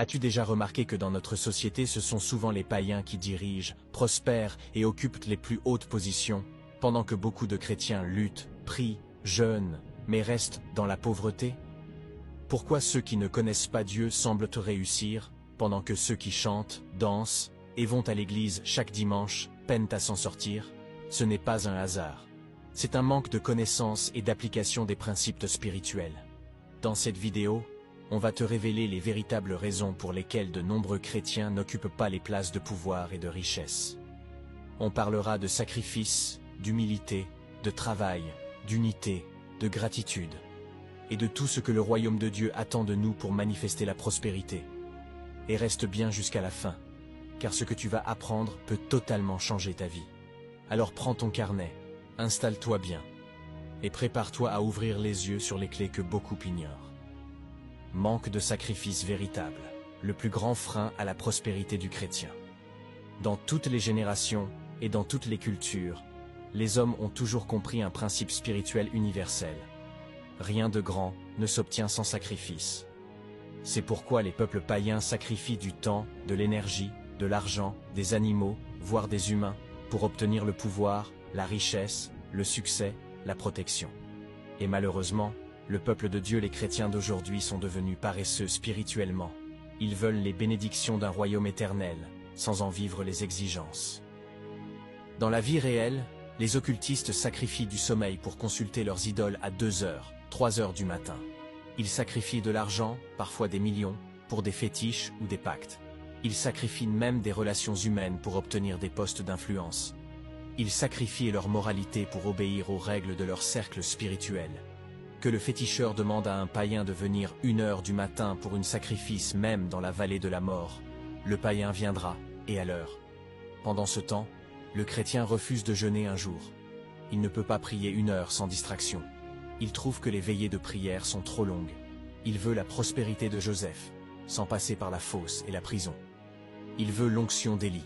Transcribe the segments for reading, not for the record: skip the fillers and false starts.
As-tu déjà remarqué que dans notre société ce sont souvent les païens qui dirigent, prospèrent et occupent les plus hautes positions, pendant que beaucoup de chrétiens luttent, prient, jeûnent, mais restent dans la pauvreté? Pourquoi ceux qui ne connaissent pas Dieu semblent réussir, pendant que ceux qui chantent, dansent et vont à l'église chaque dimanche peinent à s'en sortir? Ce n'est pas un hasard. C'est un manque de connaissance et d'application des principes spirituels. Dans cette vidéo, on va te révéler les véritables raisons pour lesquelles de nombreux chrétiens n'occupent pas les places de pouvoir et de richesse. On parlera de sacrifice, d'humilité, de travail, d'unité, de gratitude, et de tout ce que le royaume de Dieu attend de nous pour manifester la prospérité. Et reste bien jusqu'à la fin, car ce que tu vas apprendre peut totalement changer ta vie. Alors prends ton carnet, installe-toi bien, et prépare-toi à ouvrir les yeux sur les clés que beaucoup ignorent. Manque de sacrifice véritable, le plus grand frein à la prospérité du chrétien. Dans toutes les générations et dans toutes les cultures, les hommes ont toujours compris un principe spirituel universel. Rien de grand ne s'obtient sans sacrifice. C'est pourquoi les peuples païens sacrifient du temps, de l'énergie, de l'argent, des animaux, voire des humains, pour obtenir le pouvoir, la richesse, le succès, la protection. Et malheureusement, le peuple de Dieu, les chrétiens d'aujourd'hui sont devenus paresseux spirituellement. Ils veulent les bénédictions d'un royaume éternel, sans en vivre les exigences. Dans la vie réelle, les occultistes sacrifient du sommeil pour consulter leurs idoles à 2h, 3h du matin. Ils sacrifient de l'argent, parfois des millions, pour des fétiches ou des pactes. Ils sacrifient même des relations humaines pour obtenir des postes d'influence. Ils sacrifient leur moralité pour obéir aux règles de leur cercle spirituel. Que le féticheur demande à un païen de venir 1h du matin pour un sacrifice même dans la vallée de la mort, le païen viendra, et à l'heure. Pendant ce temps, le chrétien refuse de jeûner un jour. Il ne peut pas prier 1 heure sans distraction. Il trouve que les veillées de prière sont trop longues. Il veut la prospérité de Joseph, sans passer par la fosse et la prison. Il veut l'onction d'Élie,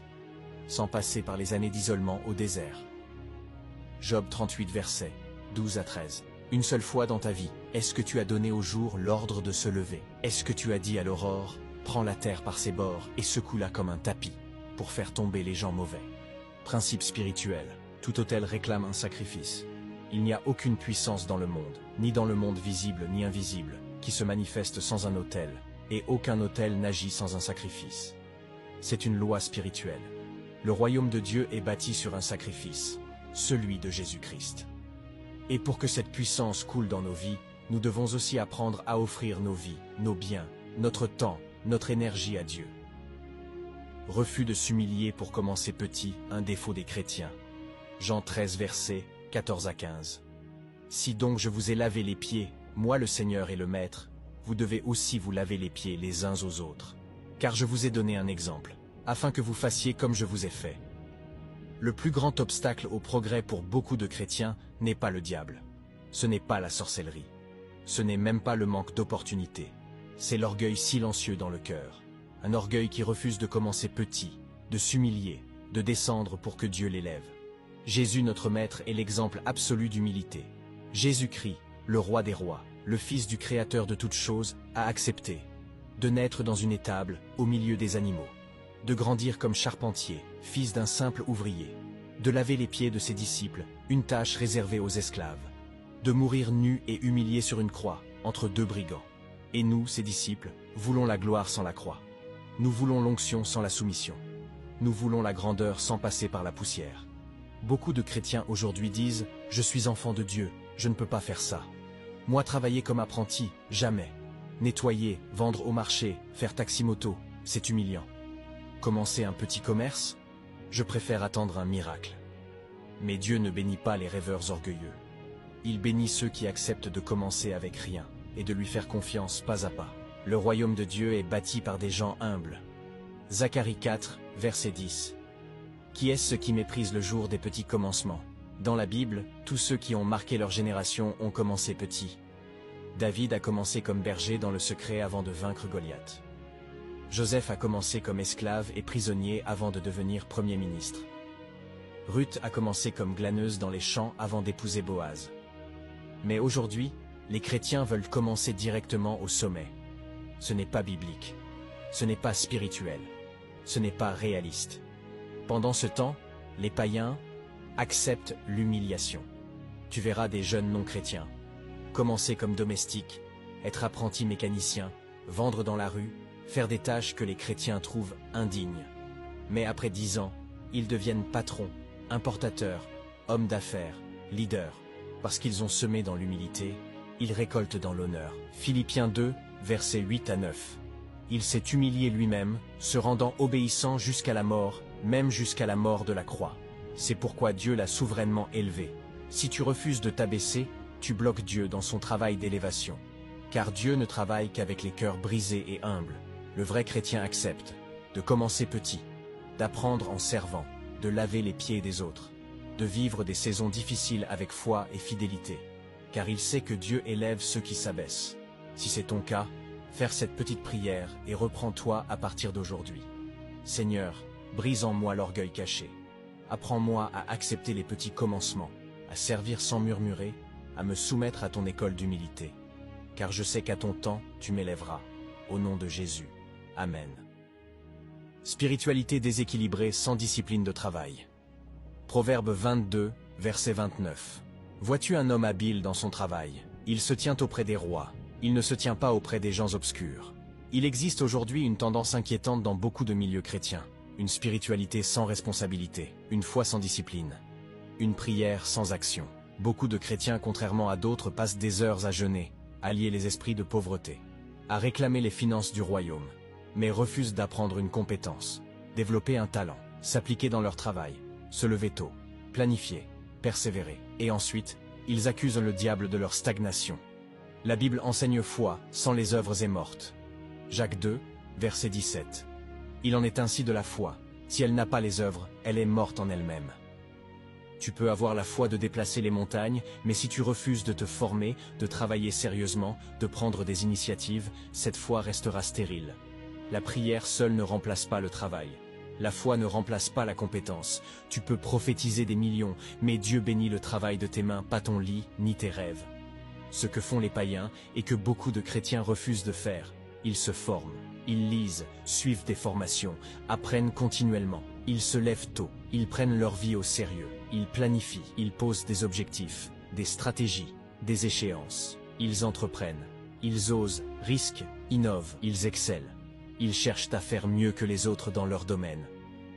sans passer par les années d'isolement au désert. Job 38 versets 12 à 13. Une seule fois dans ta vie, est-ce que tu as donné au jour l'ordre de se lever? Est-ce que tu as dit à l'aurore, prends la terre par ses bords et secoue-la comme un tapis, pour faire tomber les gens mauvais? Principe spirituel, tout autel réclame un sacrifice. Il n'y a aucune puissance dans le monde, ni dans le monde visible ni invisible, qui se manifeste sans un autel, et aucun autel n'agit sans un sacrifice. C'est une loi spirituelle. Le royaume de Dieu est bâti sur un sacrifice, celui de Jésus-Christ. Et pour que cette puissance coule dans nos vies, nous devons aussi apprendre à offrir nos vies, nos biens, notre temps, notre énergie à Dieu. Refus de s'humilier pour commencer petit, un défaut des chrétiens. Jean 13 versets 14 à 15. Si donc je vous ai lavé les pieds, moi le Seigneur et le Maître, vous devez aussi vous laver les pieds les uns aux autres. Car je vous ai donné un exemple, afin que vous fassiez comme je vous ai fait. Le plus grand obstacle au progrès pour beaucoup de chrétiens n'est pas le diable. Ce n'est pas la sorcellerie. Ce n'est même pas le manque d'opportunités. C'est l'orgueil silencieux dans le cœur. Un orgueil qui refuse de commencer petit, de s'humilier, de descendre pour que Dieu l'élève. Jésus notre Maître est l'exemple absolu d'humilité. Jésus-Christ, le roi des rois, le Fils du Créateur de toutes choses, a accepté de naître dans une étable, au milieu des animaux, de grandir comme charpentier, fils d'un simple ouvrier, de laver les pieds de ses disciples, une tâche réservée aux esclaves, de mourir nu et humilié sur une croix, entre 2 brigands. Et nous, ses disciples, voulons la gloire sans la croix. Nous voulons l'onction sans la soumission. Nous voulons la grandeur sans passer par la poussière. Beaucoup de chrétiens aujourd'hui disent « Je suis enfant de Dieu, je ne peux pas faire ça. Moi travailler comme apprenti, jamais. Nettoyer, vendre au marché, faire taxi-moto, c'est humiliant. Commencer un petit commerce? Je préfère attendre un miracle. » Mais Dieu ne bénit pas les rêveurs orgueilleux. Il bénit ceux qui acceptent de commencer avec rien et de lui faire confiance pas à pas. Le royaume de Dieu est bâti par des gens humbles. Zacharie 4, verset 10. Qui est ce qui méprise le jour des petits commencements? Dans la Bible, tous ceux qui ont marqué leur génération ont commencé petits. David a commencé comme berger dans le secret avant de vaincre Goliath. Joseph a commencé comme esclave et prisonnier avant de devenir premier ministre. Ruth a commencé comme glaneuse dans les champs avant d'épouser Boaz. Mais aujourd'hui, les chrétiens veulent commencer directement au sommet. Ce n'est pas biblique. Ce n'est pas spirituel. Ce n'est pas réaliste. Pendant ce temps, les païens acceptent l'humiliation. Tu verras des jeunes non-chrétiens commencer comme domestiques, être apprentis mécaniciens, vendre dans la rue, faire des tâches que les chrétiens trouvent indignes. Mais après 10 ans, ils deviennent patrons, importateurs, hommes d'affaires, leaders. Parce qu'ils ont semé dans l'humilité, ils récoltent dans l'honneur. Philippiens 2, versets 8 à 9. Il s'est humilié lui-même, se rendant obéissant jusqu'à la mort, même jusqu'à la mort de la croix. C'est pourquoi Dieu l'a souverainement élevé. Si tu refuses de t'abaisser, tu bloques Dieu dans son travail d'élévation. Car Dieu ne travaille qu'avec les cœurs brisés et humbles. Le vrai chrétien accepte de commencer petit, d'apprendre en servant, de laver les pieds des autres, de vivre des saisons difficiles avec foi et fidélité. Car il sait que Dieu élève ceux qui s'abaissent. Si c'est ton cas, faire cette petite prière et reprends-toi à partir d'aujourd'hui. Seigneur, brise en moi l'orgueil caché. Apprends-moi à accepter les petits commencements, à servir sans murmurer, à me soumettre à ton école d'humilité. Car je sais qu'à ton temps, tu m'élèveras. Au nom de Jésus. Amen. Spiritualité déséquilibrée sans discipline de travail. Proverbe 22, verset 29. Vois-tu un homme habile dans son travail? Il se tient auprès des rois. Il ne se tient pas auprès des gens obscurs. Il existe aujourd'hui une tendance inquiétante dans beaucoup de milieux chrétiens. Une spiritualité sans responsabilité, une foi sans discipline, une prière sans action. Beaucoup de chrétiens, contrairement à d'autres, passent des heures à jeûner, à lier les esprits de pauvreté, à réclamer les finances du royaume, mais refusent d'apprendre une compétence, développer un talent, s'appliquer dans leur travail, se lever tôt, planifier, persévérer. Et ensuite, ils accusent le diable de leur stagnation. La Bible enseigne foi, sans les œuvres est morte. Jacques 2, verset 17. Il en est ainsi de la foi. Si elle n'a pas les œuvres, elle est morte en elle-même. Tu peux avoir la foi de déplacer les montagnes, mais si tu refuses de te former, de travailler sérieusement, de prendre des initiatives, cette foi restera stérile. La prière seule ne remplace pas le travail. La foi ne remplace pas la compétence. Tu peux prophétiser des millions, mais Dieu bénit le travail de tes mains, pas ton lit, ni tes rêves. Ce que font les païens, et que beaucoup de chrétiens refusent de faire, ils se forment, ils lisent, suivent des formations, apprennent continuellement. Ils se lèvent tôt, ils prennent leur vie au sérieux, ils planifient, ils posent des objectifs, des stratégies, des échéances. Ils entreprennent, ils osent, risquent, innovent, ils excellent. Ils cherchent à faire mieux que les autres dans leur domaine.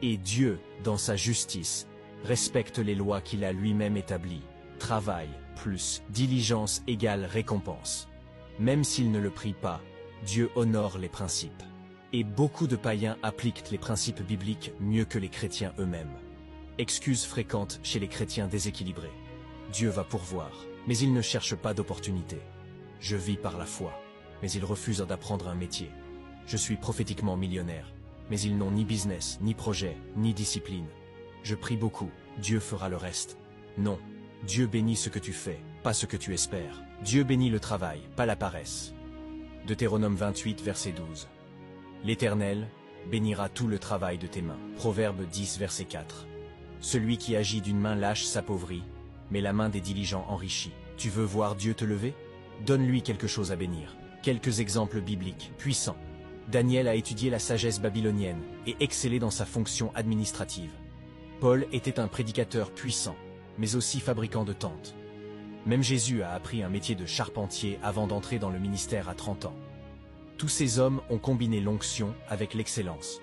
Et Dieu, dans sa justice, respecte les lois qu'il a lui-même établies. Travail plus diligence égale récompense. Même s'ils ne le prient pas, Dieu honore les principes. Et beaucoup de païens appliquent les principes bibliques mieux que les chrétiens eux-mêmes. Excuse fréquente chez les chrétiens déséquilibrés. Dieu va pourvoir, mais il ne cherche pas d'opportunité. Je vis par la foi, mais ils refusent d'apprendre un métier. Je suis prophétiquement millionnaire, mais ils n'ont ni business, ni projet, ni discipline. Je prie beaucoup, Dieu fera le reste. Non, Dieu bénit ce que tu fais, pas ce que tu espères. Dieu bénit le travail, pas la paresse. Deutéronome 28, verset 12. L'Éternel bénira tout le travail de tes mains. Proverbe 10, verset 4. Celui qui agit d'une main lâche s'appauvrit, mais la main des diligents enrichit. Tu veux voir Dieu te lever? Donne-lui quelque chose à bénir. Quelques exemples bibliques puissants. Daniel a étudié la sagesse babylonienne et excellé dans sa fonction administrative. Paul était un prédicateur puissant, mais aussi fabricant de tentes. Même Jésus a appris un métier de charpentier avant d'entrer dans le ministère à 30 ans. Tous ces hommes ont combiné l'onction avec l'excellence.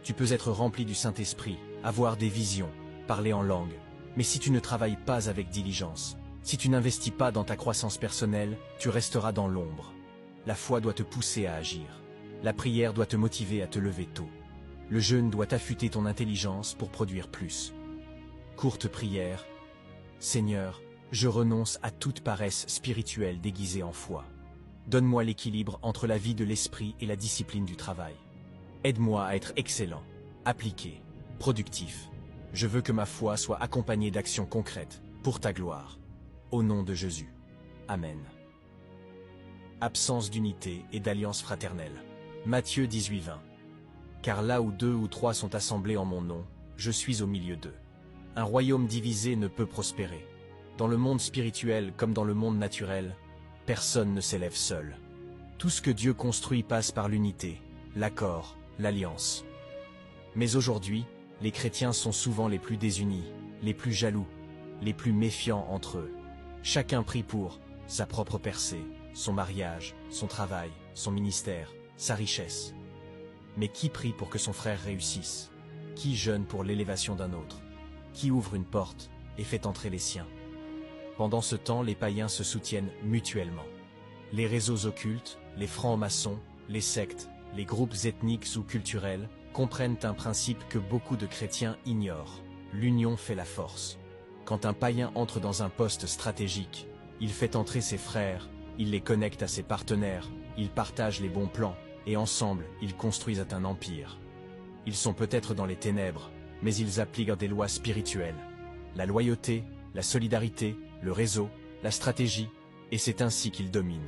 Tu peux être rempli du Saint-Esprit, avoir des visions, parler en langue, mais si tu ne travailles pas avec diligence, si tu n'investis pas dans ta croissance personnelle, tu resteras dans l'ombre. La foi doit te pousser à agir. La prière doit te motiver à te lever tôt. Le jeûne doit affûter ton intelligence pour produire plus. Courte prière. Seigneur, je renonce à toute paresse spirituelle déguisée en foi. Donne-moi l'équilibre entre la vie de l'esprit et la discipline du travail. Aide-moi à être excellent, appliqué, productif. Je veux que ma foi soit accompagnée d'actions concrètes, pour ta gloire. Au nom de Jésus. Amen. Absence d'unité et d'alliance fraternelle. Matthieu 18, 20. Car là où 2 ou 3 sont assemblés en mon nom, je suis au milieu d'eux. Un royaume divisé ne peut prospérer. Dans le monde spirituel comme dans le monde naturel, personne ne s'élève seul. Tout ce que Dieu construit passe par l'unité, l'accord, l'alliance. Mais aujourd'hui, les chrétiens sont souvent les plus désunis, les plus jaloux, les plus méfiants entre eux. Chacun prie pour sa propre percée, son mariage, son travail, son ministère, sa richesse. Mais qui prie pour que son frère réussisse? Qui jeûne pour l'élévation d'un autre? Qui ouvre une porte et fait entrer les siens? Pendant ce temps, les païens se soutiennent mutuellement. Les réseaux occultes, les francs-maçons, les sectes, les groupes ethniques ou culturels comprennent un principe que beaucoup de chrétiens ignorent. L'union fait la force. Quand un païen entre dans un poste stratégique, il fait entrer ses frères, il les connecte à ses partenaires, il partage les bons plans, et ensemble, ils construisent un empire. Ils sont peut-être dans les ténèbres, mais ils appliquent des lois spirituelles. La loyauté, la solidarité, le réseau, la stratégie, et c'est ainsi qu'ils dominent.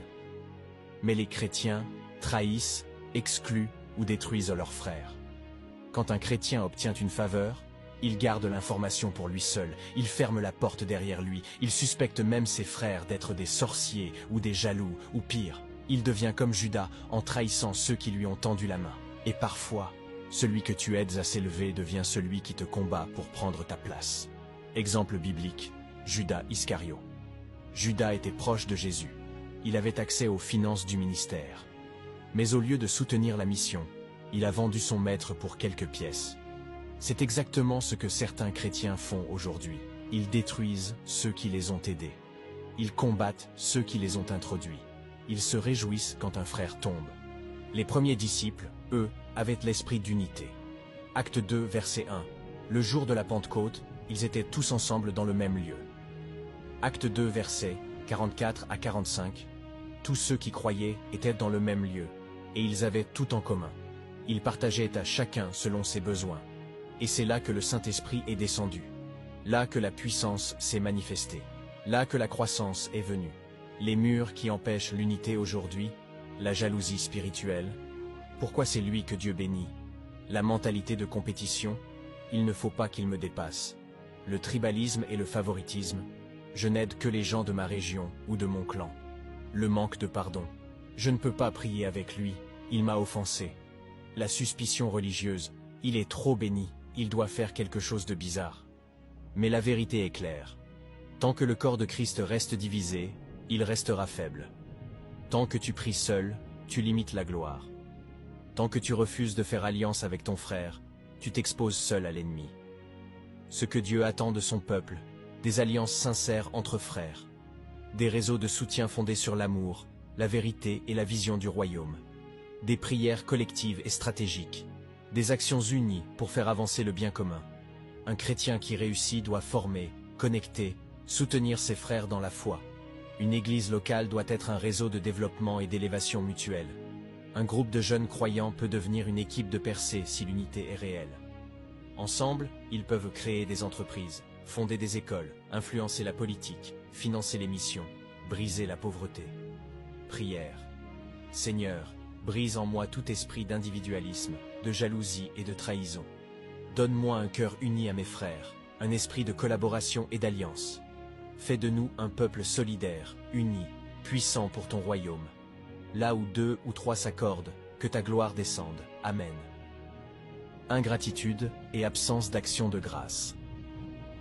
Mais les chrétiens trahissent, excluent ou détruisent leurs frères. Quand un chrétien obtient une faveur, il garde l'information pour lui seul, il ferme la porte derrière lui, il suspecte même ses frères d'être des sorciers ou des jaloux, ou pire, il devient comme Judas en trahissant ceux qui lui ont tendu la main. Et parfois, celui que tu aides à s'élever devient celui qui te combat pour prendre ta place. Exemple biblique, Judas Iscario. Judas était proche de Jésus. Il avait accès aux finances du ministère. Mais au lieu de soutenir la mission, il a vendu son maître pour quelques pièces. C'est exactement ce que certains chrétiens font aujourd'hui. Ils détruisent ceux qui les ont aidés. Ils combattent ceux qui les ont introduits. Ils se réjouissent quand un frère tombe. Les premiers disciples, eux, avaient l'esprit d'unité. Acte 2, verset 1. Le jour de la Pentecôte, ils étaient tous ensemble dans le même lieu. Acte 2, versets 44 à 45. Tous ceux qui croyaient étaient dans le même lieu, et ils avaient tout en commun. Ils partageaient à chacun selon ses besoins. Et c'est là que le Saint-Esprit est descendu. Là que la puissance s'est manifestée. Là que la croissance est venue. Les murs qui empêchent l'unité aujourd'hui, la jalousie spirituelle. Pourquoi c'est lui que Dieu bénit? La mentalité de compétition, il ne faut pas qu'il me dépasse. Le tribalisme et le favoritisme, je n'aide que les gens de ma région ou de mon clan. Le manque de pardon, je ne peux pas prier avec lui, il m'a offensé. La suspicion religieuse, il est trop béni, il doit faire quelque chose de bizarre. Mais la vérité est claire. Tant que le corps de Christ reste divisé, il restera faible. Tant que tu pries seul, tu limites la gloire. Tant que tu refuses de faire alliance avec ton frère, tu t'exposes seul à l'ennemi. Ce que Dieu attend de son peuple, des alliances sincères entre frères. Des réseaux de soutien fondés sur l'amour, la vérité et la vision du royaume. Des prières collectives et stratégiques. Des actions unies pour faire avancer le bien commun. Un chrétien qui réussit doit former, connecter, soutenir ses frères dans la foi. Une église locale doit être un réseau de développement et d'élévation mutuelle. Un groupe de jeunes croyants peut devenir une équipe de percée si l'unité est réelle. Ensemble, ils peuvent créer des entreprises, fonder des écoles, influencer la politique, financer les missions, briser la pauvreté. Prière. Seigneur, brise en moi tout esprit d'individualisme, de jalousie et de trahison. Donne-moi un cœur uni à mes frères, un esprit de collaboration et d'alliance. Fais de nous un peuple solidaire, uni, puissant pour ton royaume. Là où 2 ou 3 s'accordent, que ta gloire descende. Amen. Ingratitude et absence d'action de grâce.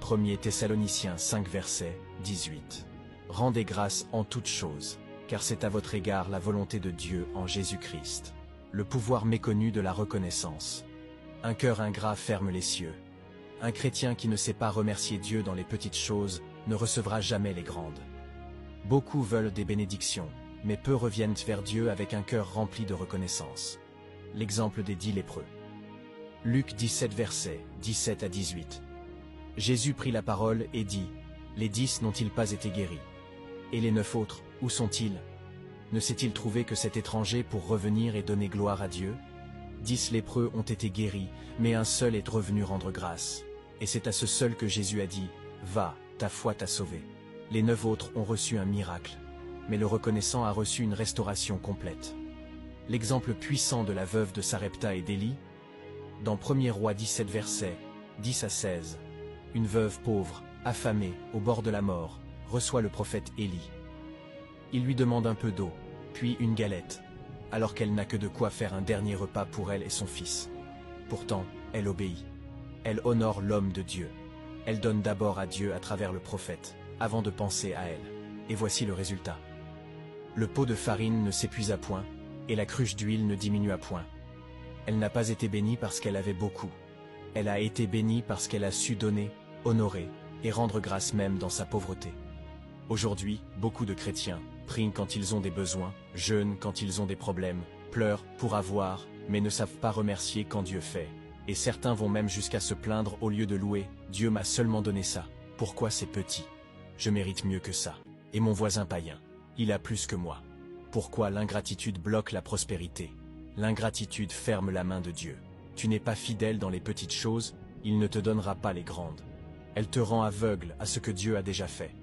1er Thessaloniciens 5 verset 18. Rendez grâce en toutes choses, car c'est à votre égard la volonté de Dieu en Jésus-Christ. Le pouvoir méconnu de la reconnaissance. Un cœur ingrat ferme les cieux. Un chrétien qui ne sait pas remercier Dieu dans les petites choses ne recevra jamais les grandes. Beaucoup veulent des bénédictions, mais peu reviennent vers Dieu avec un cœur rempli de reconnaissance. L'exemple des 10 lépreux. Luc 17 versets 17 à 18. Jésus prit la parole et dit, « Les 10 n'ont-ils pas été guéris? Et les 9 autres, où sont-ils? Ne s'est-il trouvé que cet étranger pour revenir et donner gloire à Dieu? 10 lépreux ont été guéris, mais un seul est revenu rendre grâce. Et c'est à ce seul que Jésus a dit, « Va, ta foi t'a sauvé. » Les 9 autres ont reçu un miracle, mais le reconnaissant a reçu une restauration complète. L'exemple puissant de la veuve de Sarepta et d'Élie, dans 1er Roi 17 versets 10 à 16, une veuve pauvre, affamée, au bord de la mort, reçoit le prophète Élie. Il lui demande un peu d'eau, puis une galette. alors qu'elle n'a que de quoi faire un dernier repas pour elle et son fils. Pourtant, elle obéit. Elle honore l'homme de Dieu. Elle donne d'abord à Dieu à travers le prophète, avant de penser à elle. Et voici le résultat. Le pot de farine ne s'épuisa point, et la cruche d'huile ne diminua point. Elle n'a pas été bénie parce qu'elle avait beaucoup. Elle a été bénie parce qu'elle a su donner, honorer, et rendre grâce même dans sa pauvreté. Aujourd'hui, beaucoup de chrétiens prient quand ils ont des besoins, jeûnent quand ils ont des problèmes, pleurent pour avoir, mais ne savent pas remercier quand Dieu fait. Et certains vont même jusqu'à se plaindre au lieu de louer. Dieu m'a seulement donné ça. Pourquoi c'est petit? Je mérite mieux que ça. Et mon voisin païen, il a plus que moi. Pourquoi l'ingratitude bloque la prospérité? L'ingratitude ferme la main de Dieu. Tu n'es pas fidèle dans les petites choses, il ne te donnera pas les grandes. Elle te rend aveugle à ce que Dieu a déjà fait.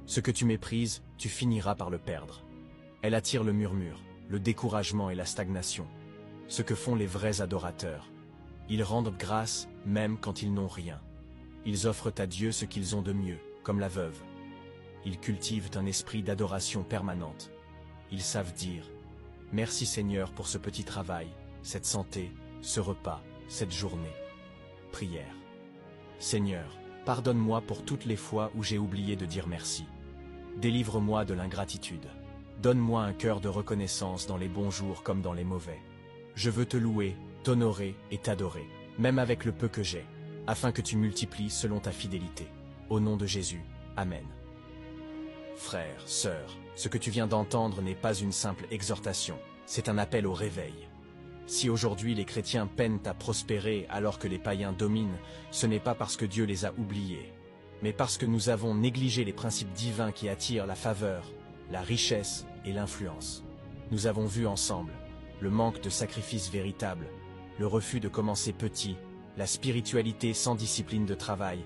Ce que tu méprises, tu finiras par le perdre. Elle attire le murmure, le découragement et la stagnation. Ce que font les vrais adorateurs. Ils rendent grâce même quand ils n'ont rien. Ils offrent à Dieu ce qu'ils ont de mieux, comme la veuve. Ils cultivent un esprit d'adoration permanente. Ils savent dire « Merci Seigneur pour ce petit travail, cette santé, ce repas, cette journée. » Prière. Seigneur, pardonne-moi pour toutes les fois où j'ai oublié de dire merci. Délivre-moi de l'ingratitude. Donne-moi un cœur de reconnaissance dans les bons jours comme dans les mauvais. Je veux te louer, t'honorer et t'adorer, même avec le peu que j'ai, afin que tu multiplies selon ta fidélité. Au nom de Jésus, Amen. Frères, sœurs, ce que tu viens d'entendre n'est pas une simple exhortation, c'est un appel au réveil. Si aujourd'hui les chrétiens peinent à prospérer alors que les païens dominent, ce n'est pas parce que Dieu les a oubliés, mais parce que nous avons négligé les principes divins qui attirent la faveur, la richesse et l'influence. Nous avons vu ensemble le manque de sacrifice véritable, le refus de commencer petit, la spiritualité sans discipline de travail,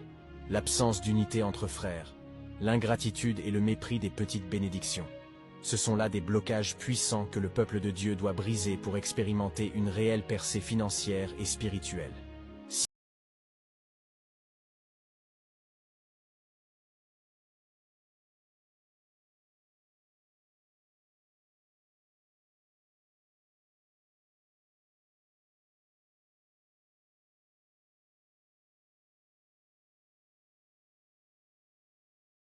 l'absence d'unité entre frères, l'ingratitude et le mépris des petites bénédictions. Ce sont là des blocages puissants que le peuple de Dieu doit briser pour expérimenter une réelle percée financière et spirituelle.